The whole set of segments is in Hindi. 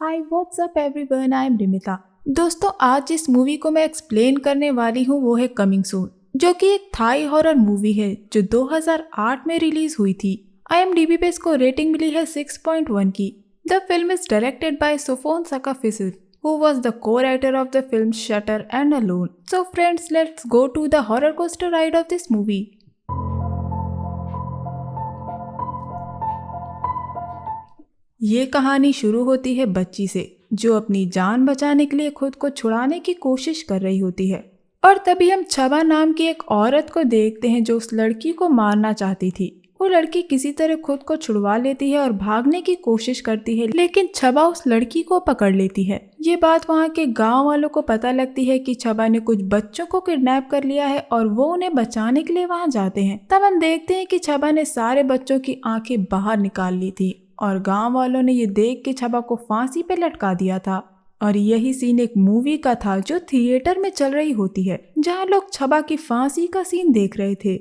Hi what's up everyone, I am Rimita. दोस्तों, आज जिस मूवी को मैं एक्सप्लेन करने वाली हूँ वो है कमिंग सून, जो कि एक थाई हॉरर मूवी है जो 2008 में रिलीज हुई थी। IMDb पे इसको रेटिंग मिली है 6.1 की। The film is directed by Sophon Sakdaphisit, who was the co-writer of the film Shutter and Alone. So friends, let's go to the roller coaster ride of this movie. ये कहानी शुरू होती है बच्ची से जो अपनी जान बचाने के लिए खुद को छुड़ाने की कोशिश कर रही होती है। और तभी हम छबा नाम की एक औरत को देखते हैं जो उस लड़की को मारना चाहती थी। वो लड़की किसी तरह खुद को छुड़वा लेती है और भागने की कोशिश करती है, लेकिन छबा उस लड़की को पकड़ लेती है। ये बात वहाँ के गांव वालों को पता लगती है कि छबा ने कुछ बच्चों को किडनैप कर लिया है और वो उन्हें बचाने के लिए वहाँ जाते हैं। तब हम देखते हैं कि छबा ने सारे बच्चों की आंखें बाहर निकाल ली थी और गांव वालों ने ये देख के छबा को फांसी पे लटका दिया था। और यही सीन एक मूवी का था जो थिएटर में चल रही होती है, जहां लोग छबा की फांसी का सीन देख रहे थे।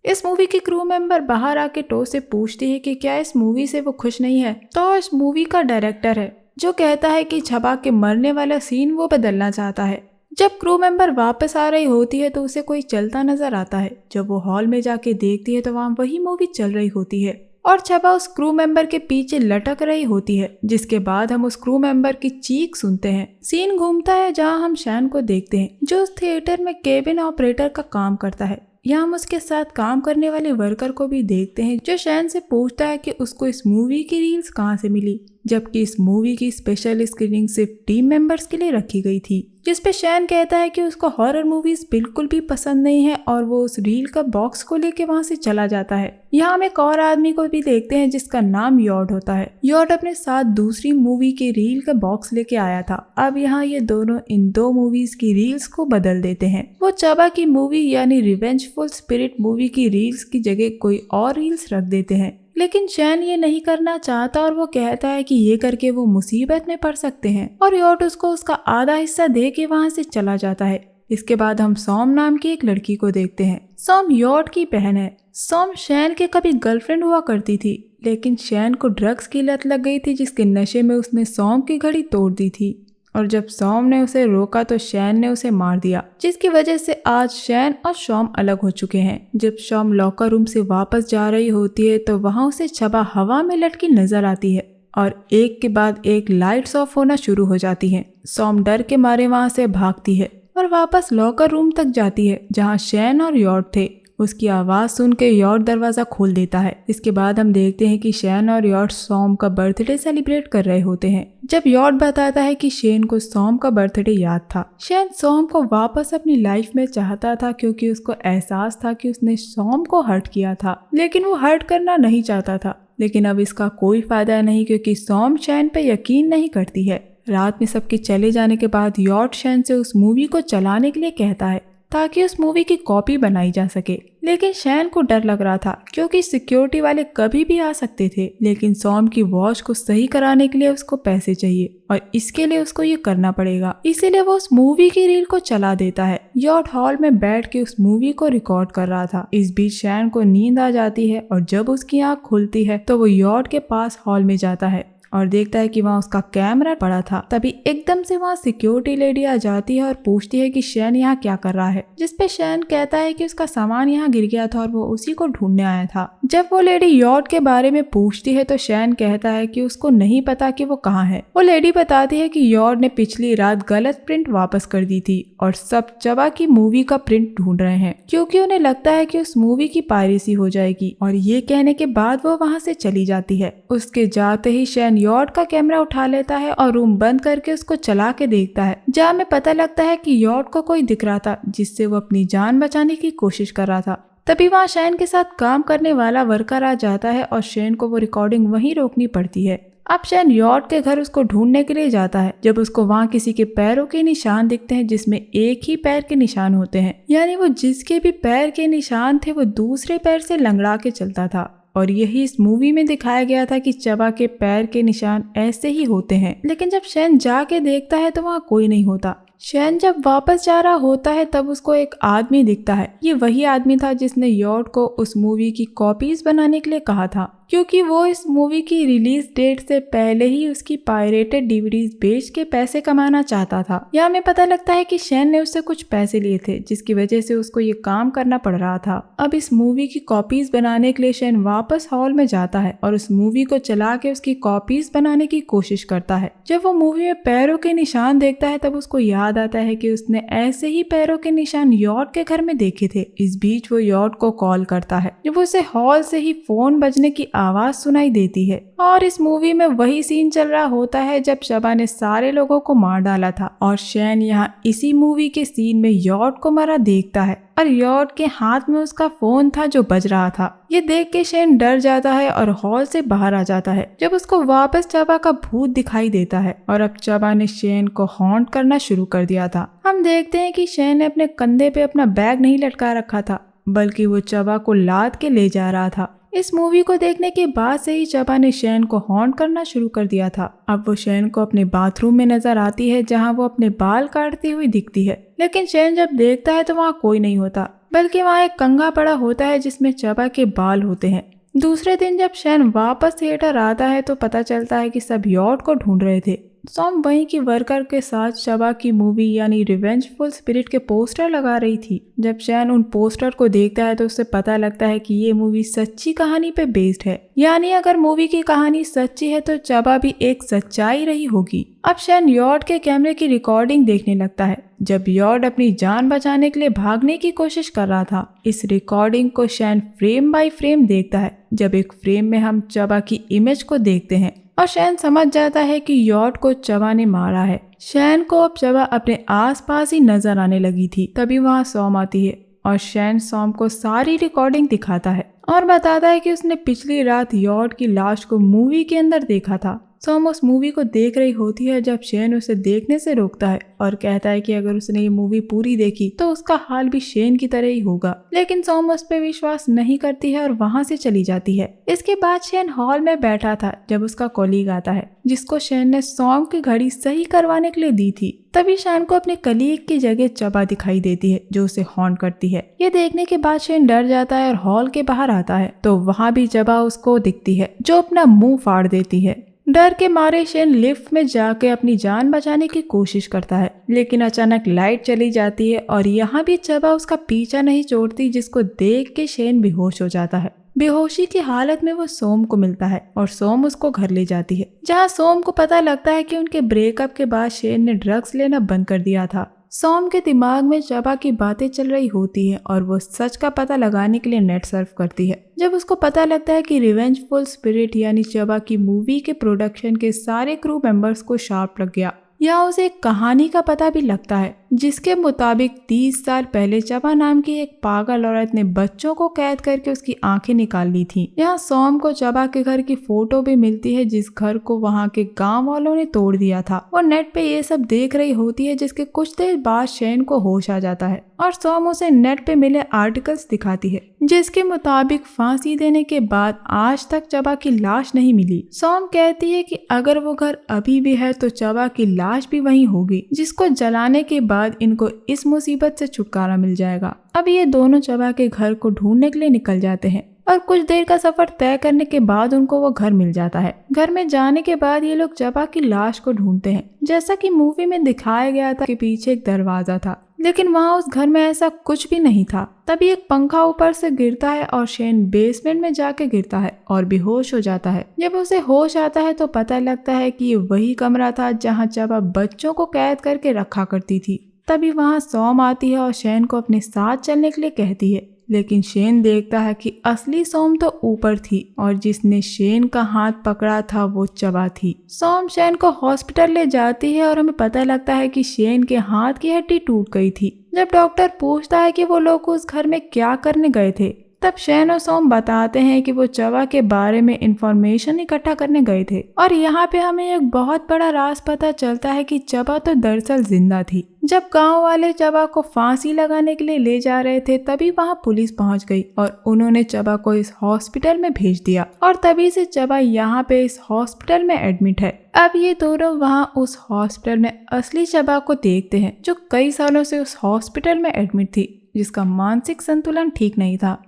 इस मूवी की क्रू मेंबर बाहर आके टो से पूछती है कि क्या इस मूवी से वो खुश नहीं है। तो इस मूवी का डायरेक्टर है जो कहता है कि छबा के मरने वाला सीन वो बदलना चाहता है। जब क्रू मेंबर वापस आ रही होती है तो उसे कोई चलता नजर आता है। जब वो हॉल में जाके देखती है तो वहाँ वही मूवी चल रही होती है और छबा उस क्रू मेंबर के पीछे लटक रही होती है, जिसके बाद हम उस क्रू मेंबर की चीख सुनते हैं। सीन घूमता है जहां हम शैन को देखते हैं जो उस थिएटर में केबिन ऑपरेटर का काम करता है। यहाँ हम उसके साथ काम करने वाले वर्कर को भी देखते हैं जो शैन से पूछता है कि उसको इस मूवी की रील्स कहाँ से मिली, जबकि इस मूवी की स्पेशल स्क्रीनिंग सिर्फ टीम मेंबर्स के लिए रखी गई थी। जिसपे शैन कहता है कि उसको हॉरर मूवीज बिल्कुल भी पसंद नहीं है और वो उस रील का बॉक्स को लेके वहाँ से चला जाता है। यहाँ हम एक और आदमी को भी देखते हैं जिसका नाम यॉड होता है। यॉड अपने साथ दूसरी मूवी के रील का बॉक्स लेके आया था। अब यहाँ ये दोनों इन दो मूवीज की रील्स को बदल देते हैं। वो छबा की मूवी यानी रिवेंजफुल स्पिरिट मूवी की रील्स की जगह कोई और रील्स रख देते हैं, लेकिन शैन ये नहीं करना चाहता और वो कहता है कि ये करके वो मुसीबत में पड़ सकते हैं और यॉड उसको उसका आधा हिस्सा दे के वहाँ से चला जाता है। इसके बाद हम सॉम नाम की एक लड़की को देखते हैं। सॉम यॉड की बहन है। सॉम शैन के कभी गर्लफ्रेंड हुआ करती थी, लेकिन शैन को ड्रग्स की लत लग गई थी जिसके नशे में उसने सॉम की घड़ी तोड़ दी थी और जब सॉम ने उसे रोका तो शैन ने उसे मार दिया, जिसकी वजह से आज शैन और सॉम अलग हो चुके हैं। जब सॉम लॉकर रूम से वापस जा रही होती है तो वहाँ उसे छबा हवा में लटकी नजर आती है और एक के बाद एक लाइट्स ऑफ होना शुरू हो जाती हैं। सॉम डर के मारे वहाँ से भागती है और वापस लॉकर रूम तक जाती है जहाँ शैन और यॉड थे। उसकी आवाज़ सुन के यॉड दरवाज़ा खोल देता है। इसके बाद हम देखते हैं कि शैन और यॉड सॉम का बर्थडे सेलिब्रेट कर रहे होते हैं। जब यॉड बताता है कि शैन को सॉम का बर्थडे याद था। शैन सॉम को वापस अपनी लाइफ में चाहता था क्योंकि उसको एहसास था कि उसने सॉम को हर्ट किया था, लेकिन वो हर्ट करना नहीं चाहता था। लेकिन अब इसका कोई फायदा नहीं क्योंकि सॉम शैन पे यकीन नहीं करती है। रात में सबके चले जाने के बाद यॉड शैन से उस मूवी को चलाने के लिए कहता है ताकि उस मूवी की कॉपी बनाई जा सके, लेकिन शैन को डर लग रहा था क्योंकि सिक्योरिटी वाले कभी भी आ सकते थे। लेकिन सॉम की वॉच को सही कराने के लिए उसको पैसे चाहिए और इसके लिए उसको ये करना पड़ेगा, इसीलिए वो उस मूवी की रील को चला देता है। यॉड हॉल में बैठ के उस मूवी को रिकॉर्ड कर रहा था। इस बीच शैन को नींद आ जाती है और जब उसकी आँख खुलती है तो वो यॉड के पास हॉल में जाता है और देखता है कि वहाँ उसका कैमरा पड़ा था। तभी एकदम से वहाँ सिक्योरिटी लेडी आ जाती है और पूछती है कि शैन यहाँ क्या कर रहा है, जिसपे शैन कहता है कि उसका सामान यहाँ गिर गया था और वो उसी को ढूंढने आया था। जब वो लेडी यॉड के बारे में पूछती है तो शैन कहता है कि उसको नहीं पता कि वो कहाँ है। वो लेडी बताती है कि यॉड ने पिछली रात गलत प्रिंट वापस कर दी थी और सब छबा की मूवी का प्रिंट ढूंढ रहे हैं क्योंकि उन्हें लगता है कि उस मूवी की पायरेसी हो जाएगी। और ये कहने के बाद वो वहाँ से चली जाती है। उसके जाते ही शैन यॉड का कैमरा उठा लेता है और रूम बंद करके उसको चला के देखता है, जहाँ में पता लगता है कि यॉड को कोई दिख रहा था जिससे वो अपनी जान बचाने की कोशिश कर रहा था। तभी वहाँ शैन के साथ काम करने वाला वर्कर आ जाता है और शैन को वो रिकॉर्डिंग वहीं रोकनी पड़ती है। अब शैन यॉड के घर उसको ढूंढने के लिए जाता है। जब उसको वहाँ किसी के पैरों के निशान दिखते हैं जिसमें एक ही पैर के निशान होते हैं, यानी वो जिसके भी पैर के निशान थे वो दूसरे पैर से लंगड़ा के चलता था। और यही इस मूवी में दिखाया गया था कि छबा के पैर के निशान ऐसे ही होते हैं। लेकिन जब शैन जाके देखता है तो वहाँ कोई नहीं होता। शैन जब वापस जा रहा होता है तब उसको एक आदमी दिखता है। ये वही आदमी था जिसने यॉड को उस मूवी की कॉपीज बनाने के लिए कहा था, क्योंकि वो इस मूवी की रिलीज डेट से पहले ही उसकी पायरेटेड डीवीडीज बेच के पैसे कमाना चाहता था। यहाँ हमें पता लगता है कि शैन ने उससे कुछ पैसे लिए थे, जिसकी वजह से उसको ये काम करना पड़ रहा था। अब इस मूवी की कॉपीज बनाने के लिए शैन वापस हॉल में जाता है और उस मूवी को चला के उसकी कॉपीज बनाने की कोशिश करता है। जब वो मूवी में पैरों के निशान देखता है तब उसको याद आता है कि उसने ऐसे ही पैरों के निशान यॉर्ड के घर में देखे थे। इस बीच वो यॉर्ड को कॉल करता है जब उसे हॉल से ही फोन बजने की आवाज सुनाई देती है और इस मूवी में वही सीन चल रहा होता है जब शबा ने सारे लोगों को मार डाला था और शैन यहाँ इसी मूवी के सीन में यॉर्ड को मरा देखता है और यॉर्ड के हाथ में उसका फोन था जो बज रहा था। ये देख के शैन डर जाता है और हॉल से बाहर आ जाता है जब उसको वापस चबा का भूत दिखाई देता है और अब चबा ने शैन को हॉन्ट करना शुरू कर दिया था। हम देखते हैं कि शैन ने अपने कंधे पे अपना बैग नहीं लटका रखा था, बल्कि वो चबा को लाद के ले जा रहा था। इस मूवी को देखने के बाद से ही चबा ने शैन को हॉन्ट करना शुरू कर दिया था। अब वो शैन को अपने बाथरूम में नजर आती है जहां वो अपने बाल काटती हुई दिखती है, लेकिन शैन जब देखता है तो वहां कोई नहीं होता, बल्कि वहां एक कंघा पड़ा होता है जिसमें चबा के बाल होते हैं। दूसरे दिन जब शैन वापस थिएटर आता है तो पता चलता है कि सब यॉर्ड को ढूंढ रहे थे। सॉम वहीं की वर्कर के साथ चबा की मूवी यानी रिवेंजफुल स्पिरिट के पोस्टर लगा रही थी। जब शैन उन पोस्टर को देखता है तो उसे पता लगता है कि ये मूवी सच्ची कहानी पे बेस्ड है, यानी अगर मूवी की कहानी सच्ची है तो चबा भी एक सच्चाई रही होगी। अब शैन यॉर्ड के कैमरे की रिकॉर्डिंग देखने लगता है जब यॉर्ड अपनी जान बचाने के लिए भागने की कोशिश कर रहा था। इस रिकॉर्डिंग को शैन फ्रेम बाय फ्रेम देखता है जब एक फ्रेम में हम चबा की इमेज को देखते हैं और शैन समझ जाता है कि यॉर्ड को चबा ने मारा है। शैन को अब चबा अपने आसपास ही नजर आने लगी थी। तभी वहां सॉम आती है और शैन सॉम को सारी रिकॉर्डिंग दिखाता है और बताता है कि उसने पिछली रात यॉर्ड की लाश को मूवी के अंदर देखा था। सॉम उस मूवी को देख रही होती है जब शैन उसे देखने से रोकता है और कहता है कि अगर उसने ये मूवी पूरी देखी तो उसका हाल भी शैन की तरह ही होगा, लेकिन सॉम उस पर विश्वास नहीं करती है और वहां से चली जाती है। इसके बाद शैन हॉल में बैठा था जब उसका कॉलीग आता है जिसको शैन ने सॉम की घड़ी सही करवाने के लिए दी थी। तभी शैन को अपने कलीग की जगह चबा दिखाई देती है जो उसे हॉन्ट करती है। ये देखने के बाद शैन डर जाता है और हॉल के बाहर आता है तो वहाँ भी चबा उसको दिखती है जो अपना मुंह फाड़ देती है। डर के मारे शैन लिफ्ट में जाके अपनी जान बचाने की कोशिश करता है, लेकिन अचानक लाइट चली जाती है और यहाँ भी चबा उसका पीछा नहीं छोड़ती, जिसको देख के शैन बेहोश हो जाता है। बेहोशी की हालत में वो सोम को मिलता है और सोम उसको घर ले जाती है, जहाँ सोम को पता लगता है कि उनके ब्रेकअप के बाद शैन ने ड्रग्स लेना बंद कर दिया था। सोम के दिमाग में चबा की बातें चल रही होती हैं और वो सच का पता लगाने के लिए नेट सर्फ करती है। जब उसको पता लगता है कि रिवेंजफुल स्पिरिट यानी चबा की मूवी के प्रोडक्शन के सारे क्रू मेंबर्स को शार्प लग गया, यहाँ उसे एक कहानी का पता भी लगता है जिसके मुताबिक 30 साल पहले चबा नाम की एक पागल औरत ने बच्चों को कैद करके उसकी आंखें निकाल ली थी। यहाँ सोम को चबा के घर की फोटो भी मिलती है जिस घर को वहाँ के गांव वालों ने तोड़ दिया था। वो नेट पे ये सब देख रही होती है जिसके कुछ देर बाद शैन को होश आ जाता है और सोम उसे नेट पे मिले आर्टिकल्स दिखाती है जिसके मुताबिक फांसी देने के बाद आज तक चबा की लाश नहीं मिली। सोम कहती है कि अगर वो घर अभी भी है तो चबा की लाश भी वहीं होगी, जिसको जलाने के बाद इनको इस मुसीबत से छुटकारा मिल जाएगा। अब ये दोनों चबा के घर को ढूंढने के लिए निकल जाते हैं और कुछ देर का सफर तय करने के बाद उनको वो घर मिल जाता है। घर में जाने के बाद ये लोग चबा की लाश को ढूंढते हैं। जैसा कि मूवी में दिखाया गया था कि पीछे एक दरवाजा था, लेकिन वहाँ उस घर में ऐसा कुछ भी नहीं था। तभी एक पंखा ऊपर से गिरता है और शैन बेसमेंट में जाके गिरता है और बेहोश हो जाता है। जब उसे होश आता है तो पता लगता है कि ये वही कमरा था जहाँ चबा बच्चों को कैद करके रखा करती थी। तभी वहाँ सोम आती है और शैन को अपने साथ चलने के लिए कहती है, लेकिन शैन देखता है कि असली सोम तो ऊपर थी और जिसने शैन का हाथ पकड़ा था वो चबा थी। सोम शैन को हॉस्पिटल ले जाती है और हमें पता लगता है कि शैन के हाथ की हड्डी टूट गई थी। जब डॉक्टर पूछता है कि वो लोग उस घर में क्या करने गए थे, तब शैन और सोम बताते हैं कि वो चबा के बारे में इंफॉर्मेशन इकट्ठा करने गए थे। और यहाँ पे हमें एक बहुत बड़ा राज पता चलता है कि चबा तो दरअसल जिंदा थी। जब गांव वाले चबा को फांसी लगाने के लिए ले जा रहे थे तभी वहां पुलिस पहुंच गई और उन्होंने चबा को इस हॉस्पिटल में भेज दिया और तभी से चबा यहाँ पे इस हॉस्पिटल में एडमिट है। अब ये दोनों वहाँ उस हॉस्पिटल में असली चबा को देखते हैं जो कई सालों से उस हॉस्पिटल में एडमिट थी, जिसका मानसिक संतुलन ठीक नहीं था।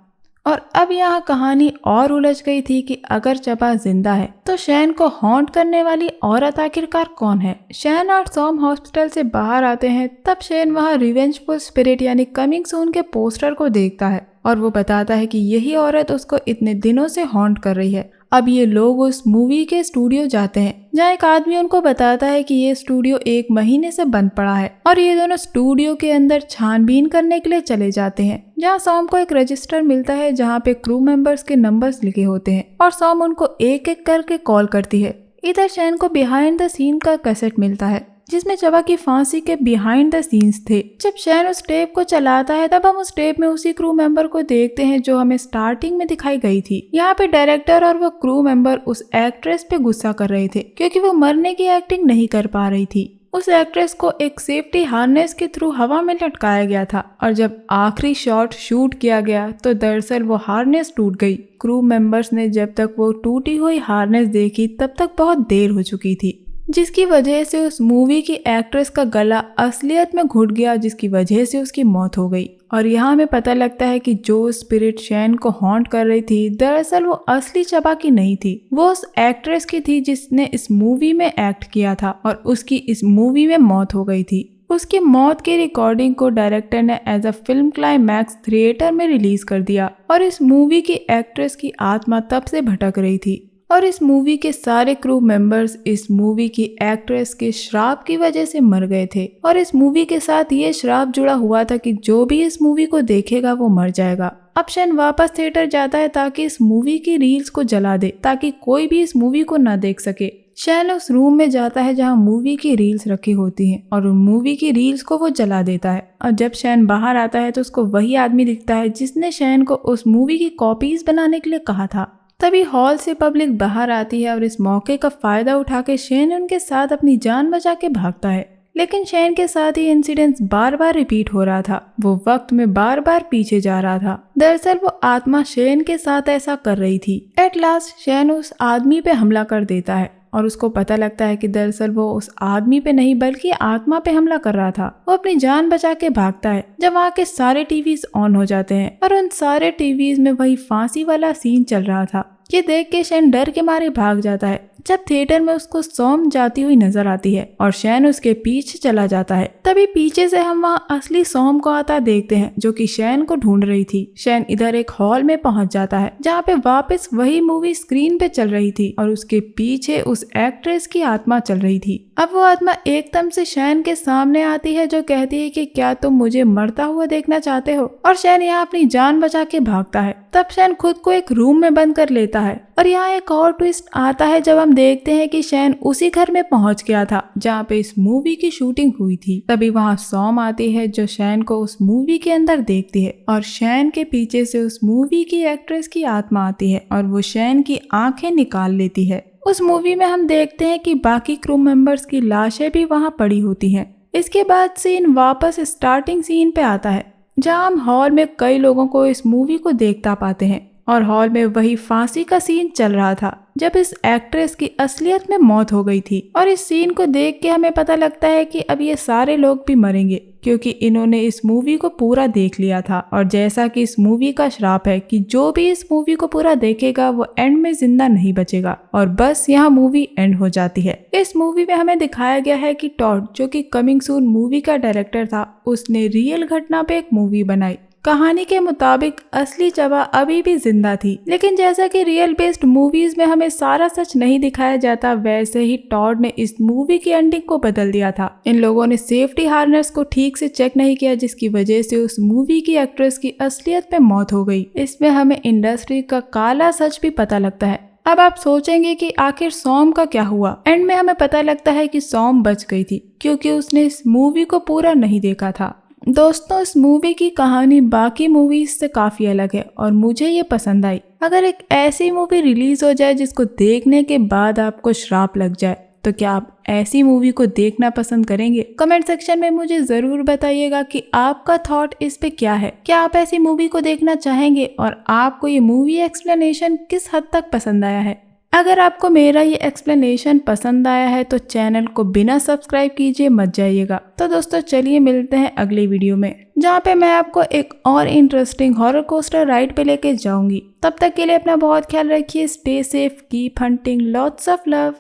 और अब यहाँ कहानी और उलझ गई थी कि अगर चबा जिंदा है तो शैन को हॉन्ट करने वाली औरत आखिरकार कौन है। शैन और सॉम हॉस्पिटल से बाहर आते हैं, तब शैन वहाँ रिवेंजफुल स्पिरिट यानी कमिंग सून के पोस्टर को देखता है और वो बताता है कि यही औरत उसको इतने दिनों से हॉन्ट कर रही है। अब ये लोग उस मूवी के स्टूडियो जाते हैं जहाँ एक आदमी उनको बताता है कि ये स्टूडियो 1 महीने से बंद पड़ा है और ये दोनों स्टूडियो के अंदर छानबीन करने के लिए चले जाते हैं, जहाँ सॉम को एक रजिस्टर मिलता है जहाँ पे क्रू मेंबर्स के नंबर्स लिखे होते हैं और सॉम उनको एक एक करके कॉल करती है। इधर शैन को बिहाइंड द सीन का कैसेट मिलता है जिसमें चबा की फांसी के बिहाइंड द सीन्स थे। जब शैन उस टेप को चलाता है तब हम उस टेप में उसी क्रू मेंबर को देखते हैं जो हमें स्टार्टिंग में दिखाई गई थी। यहाँ पे डायरेक्टर और वो क्रू मेंबर उस एक्ट्रेस पे गुस्सा कर रहे थे क्योंकि वो मरने की एक्टिंग नहीं कर पा रही थी। उस एक्ट्रेस को एक सेफ्टी हार्नेस के थ्रू हवा में लटकाया गया था और जब आखिरी शॉट शूट किया गया तो दरअसल वो हार्नेस टूट गई। क्रू मेंबर्स ने जब तक वो टूटी हुई हार्नेस देखी तब तक बहुत देर हो चुकी थी, जिसकी वजह से उस मूवी की एक्ट्रेस का गला असलियत में घुट गया, जिसकी वजह से उसकी मौत हो गई। और यहाँ हमें पता लगता है कि जो स्पिरिट शैन को हॉन्ट कर रही थी दरअसल वो असली चबा की नहीं थी, वो उस एक्ट्रेस की थी जिसने इस मूवी में एक्ट किया था और उसकी इस मूवी में मौत हो गई थी। उसकी मौत की रिकॉर्डिंग को डायरेक्टर ने as a film climax theatre में रिलीज कर दिया और इस मूवी की एक्ट्रेस की आत्मा तब से भटक रही थी और इस मूवी के सारे क्रू मेंबर्स इस मूवी की एक्ट्रेस के श्राप की वजह से मर गए थे और इस मूवी के साथ ये श्राप जुड़ा हुआ था कि जो भी इस मूवी को देखेगा वो मर जाएगा। अब शैन वापस थिएटर जाता है ताकि इस मूवी की रील्स को जला दे ताकि कोई भी इस मूवी को ना देख सके। शैन उस रूम में जाता है जहां मूवी की रील्स रखी होती हैं और उन मूवी की रील्स को वो जला देता है और जब शैन बाहर आता है तो उसको वही आदमी दिखता है जिसने शैन को उस मूवी की कॉपीज बनाने के लिए कहा था। तभी हॉल से पब्लिक बाहर आती है और इस मौके का फायदा उठा के शैन उनके साथ अपनी जान बचा के भागता है, लेकिन शैन के साथ ही इंसिडेंट्स बार बार रिपीट हो रहा था। वो वक्त में बार बार पीछे जा रहा था। दरअसल वो आत्मा शैन के साथ ऐसा कर रही थी। एट लास्ट शैन उस आदमी पे हमला कर देता है और उसको पता लगता है कि दरअसल वो उस आदमी पे नहीं बल्कि आत्मा पे हमला कर रहा था। वो अपनी जान बचा के भागता है जब वहाँ के सारे टीवीज ऑन हो जाते हैं और उन सारे टीवीज में वही फांसी वाला सीन चल रहा था। ये देख के शैन डर के मारे भाग जाता है जब थिएटर में उसको सॉम जाती हुई नजर आती है और शैन उसके पीछे चला जाता है। तभी पीछे से हम वहाँ असली सॉम को आता देखते हैं जो कि शैन को ढूंढ रही थी। शैन इधर एक हॉल में पहुंच जाता है जहाँ पे वापस वही मूवी स्क्रीन पे चल रही थी और उसके पीछे उस एक्ट्रेस की आत्मा चल रही थी। अब वो आत्मा एकदम से शैन के सामने आती है जो कहती है कि क्या तुम मुझे मरता हुआ देखना चाहते हो, और शैन यहाँ अपनी जान बचा के भागता है। तब शैन खुद को एक रूम में बंद कर लेता है और यहाँ एक और ट्विस्ट आता है जब हम देखते हैं कि शैन उसी घर में पहुंच गया था जहाँ पे इस मूवी की शूटिंग हुई थी। तभी वहाँ सॉम आती है जो शैन को उस मूवी के अंदर देखती है और शैन के पीछे से उस मूवी की एक्ट्रेस की आत्मा आती है और वो शैन की आंखें निकाल लेती है। उस मूवी में हम देखते हैं कि बाकी क्रू मेंबर्स की लाशें भी वहाँ पड़ी होती हैं। इसके बाद सीन वापस स्टार्टिंग सीन पे आता है जहाँ हम हॉल में कई लोगों को इस मूवी को देखता पाते हैं और हॉल में वही फांसी का सीन चल रहा था जब इस एक्ट्रेस की असलियत में मौत हो गई थी। और इस सीन को देख के हमें पता लगता है कि अब ये सारे लोग भी मरेंगे क्योंकि इन्होंने इस मूवी को पूरा देख लिया था और जैसा कि इस मूवी का श्राप है कि जो भी इस मूवी को पूरा देखेगा वो एंड में जिंदा नहीं बचेगा और बस यहाँ मूवी एंड हो जाती है। इस मूवी में हमें दिखाया गया है कि टॉड जो कि कमिंग सून मूवी का डायरेक्टर था उसने रियल घटना पे एक मूवी बनाई। कहानी के मुताबिक असली चबा अभी भी जिंदा थी, लेकिन जैसा कि रियल बेस्ड मूवीज में हमें सारा सच नहीं दिखाया जाता वैसे ही टॉड ने इस मूवी की एंडिंग को बदल दिया था। इन लोगों ने सेफ्टी हार्नेस को ठीक से चेक नहीं किया जिसकी वजह से उस मूवी की एक्ट्रेस की असलियत में मौत हो गई। इसमें हमें इंडस्ट्री का काला सच भी पता लगता है। अब आप सोचेंगे कि आखिर सॉम का क्या हुआ। एंड में हमें पता लगता है कि सॉम बच गई थी क्योंकि उसने इस मूवी को पूरा नहीं देखा था। दोस्तों, इस मूवी की कहानी बाकी मूवीज से काफी अलग है और मुझे ये पसंद आई। अगर एक ऐसी मूवी रिलीज हो जाए जिसको देखने के बाद आपको श्राप लग जाए तो क्या आप ऐसी मूवी को देखना पसंद करेंगे? कमेंट सेक्शन में मुझे जरूर बताइएगा कि आपका थॉट इस पे क्या है। क्या आप ऐसी मूवी को देखना चाहेंगे और आपको ये मूवी एक्सप्लेनेशन किस हद तक पसंद आया है? अगर आपको मेरा ये एक्सप्लेनेशन पसंद आया है तो चैनल को बिना सब्सक्राइब कीजिए मत जाइएगा। तो दोस्तों चलिए मिलते हैं अगली वीडियो में, जहाँ पे मैं आपको एक और इंटरेस्टिंग हॉरर कोस्टर राइड पे लेके जाऊंगी। तब तक के लिए अपना बहुत ख्याल रखिए। Stay safe, keep hunting, lots of love.